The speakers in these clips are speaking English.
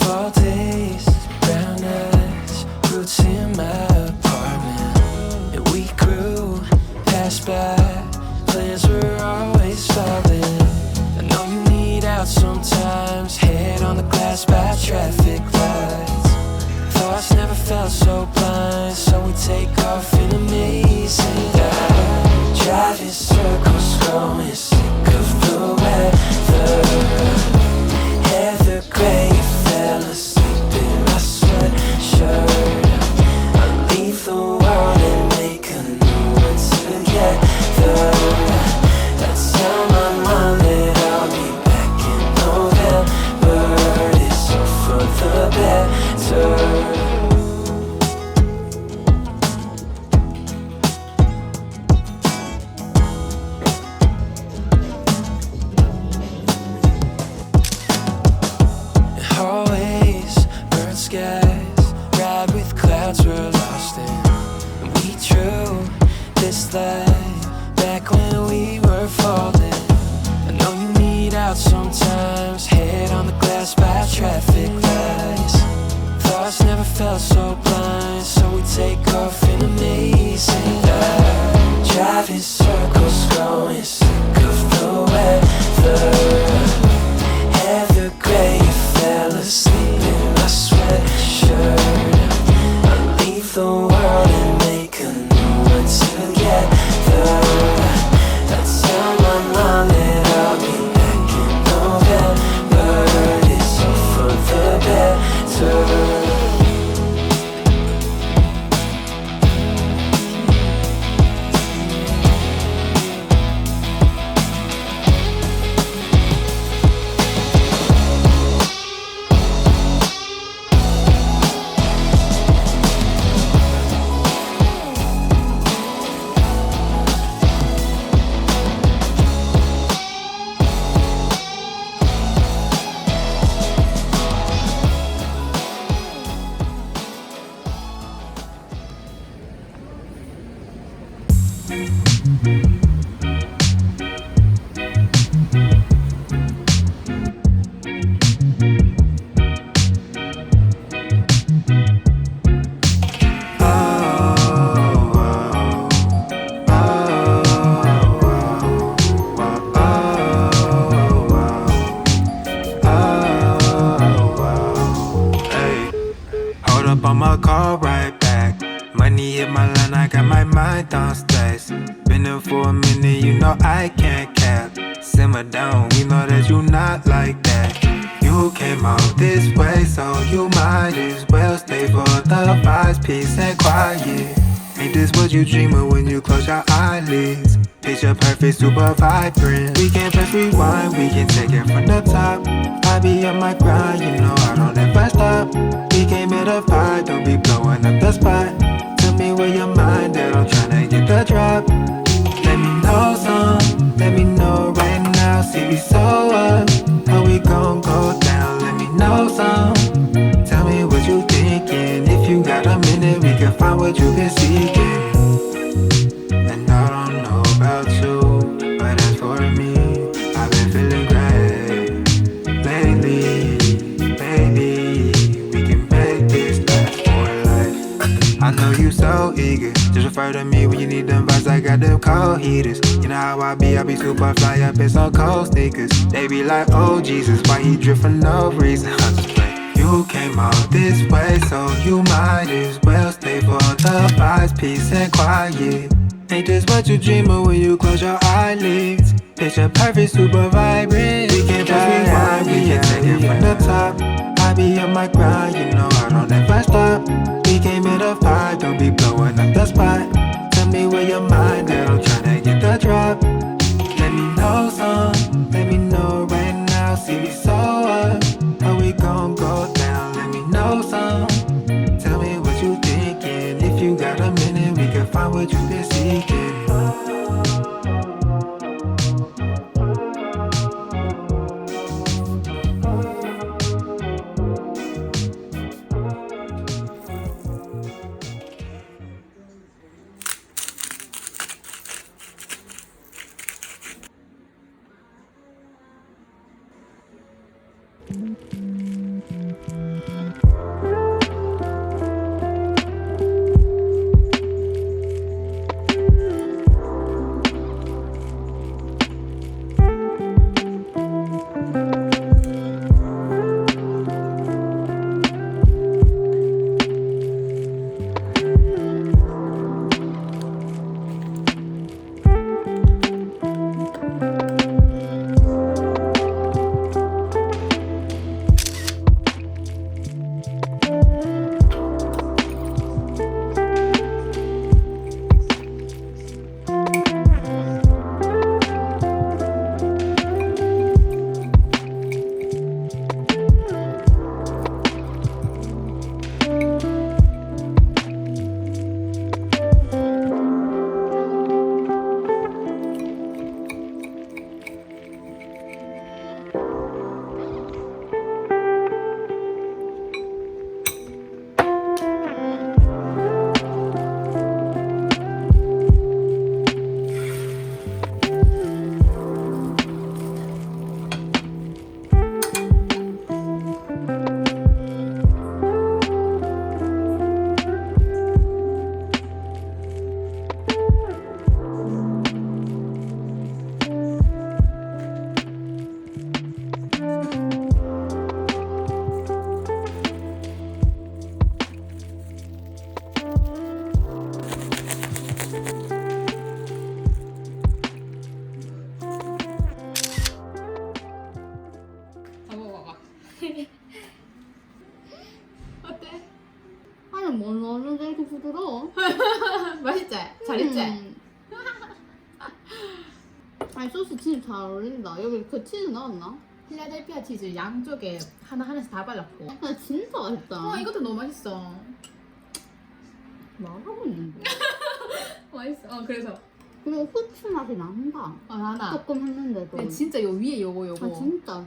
fall days, brown eyes, roots in my apartment. And we grew, passed by, plans were always falling. I know you need out sometimes, head on the glass by traffic lights. Thoughts never felt so blind, so we take off in amazing dive. Driving circles, growing sick of the weather. Heather gray, fell asleep in my sweatshirt. I'll leave the world and make a new one together. That's how my mom that I'll be back in November. It's all for the better. Back when we were falling, I know you need out sometimes, head on the glass by traffic lights. Thoughts never felt so blind, so we take off in amazing dive. Driving circles, growing sick of the weather. Heather gray, fell asleep in my sweatshirt. I'll leave the world and make a new one together. That's how my mom that I'll be back in November. It's all for the better. Peace and quiet. Ain't this what you dream of when you close your eyelids? Picture perfect, super vibrant. We can press rewind, we can take it from the top. I be on my grind, you know I don't ever stop. We came here to fight, don't be blowing up the spot. Tell me where your mind at, I'm tryna get the drop. Let me know some, let me know right now. See we so up, how we gon' go down? Let me know some. Tell me what you thinking. If you got a minute, we can find what you've been seeking. And I don't know about you, but as for me, I've been feeling great lately. Baby, we can make this last for life. I know you so eager, just refer to me when you need them vibes. I got them cold heaters. You know how I be super fly up in some cold sneakers. They be like, oh Jesus, why he drift for no reason? I just play. You came all this way, so you might as well stay for the vibes, peace and quiet. Ain't this what you dream of when you close your eyelids? Picture perfect, super vibrant. We can just rewind, we can take it from the top. I be on my grind, you know I don't ever stop. We came here to fight, don't be blowing up the spot. Tell me where your mind at, I'm tryna get the drop. Let me know some, let me know right now. See me so up, how we gon' go down? Let me know some. Tell me what you thinking. If you got a minute, we can find what you've been seeking. 어때? 아니 뭐 넣었는데 이렇게 부드러워? 맛있지? 잘했지? 아니 소스 진짜 잘 어울린다. 여기 그 치즈 넣었나? 필라델피아 치즈 양쪽에 하나씩 다 발랐고. 아 진짜 맛있다. 이것도 너무 맛있어. 말하고 있는데. 맛있어. 그래서. 그리고 후추 맛이 난다. 나나. 조금 했는데도. 근데 진짜 요 위에 요거. 아 진짜.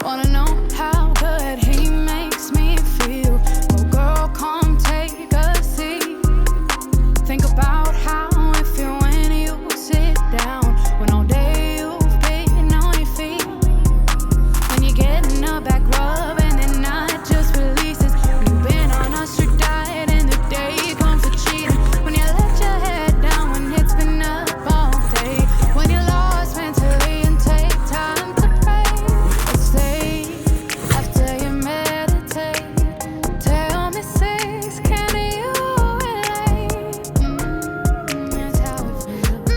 Wanna know how good he makes me feel? Oh girl, come take a seat. Think about how it feels when you sit down, when all day you've been on your feet. When you're getting a back rub and the night just releases. You've been on a strict diet and the day comes for cheating. When you let your head down when it's been up all day. When you're lost mentally and take time to pray. Stay after you meditate. Tell me, sis, can you relate? That's how it feels.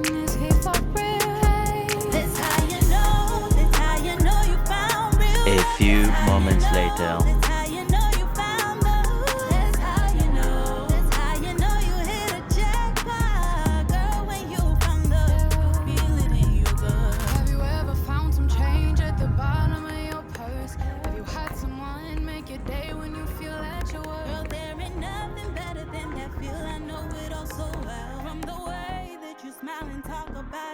Is he for real? That's how you know you found real. A few moments later. That's how you know you found love. That's how you know you hit a jackpot, girl. When you found love, feel it in your gut. Have you ever found some change at the bottom of your purse? Have you had someone make your day when you feel at your Girl, worst? there ain't nothing better than that feel. I know it all so well. From the way that you smile and talk about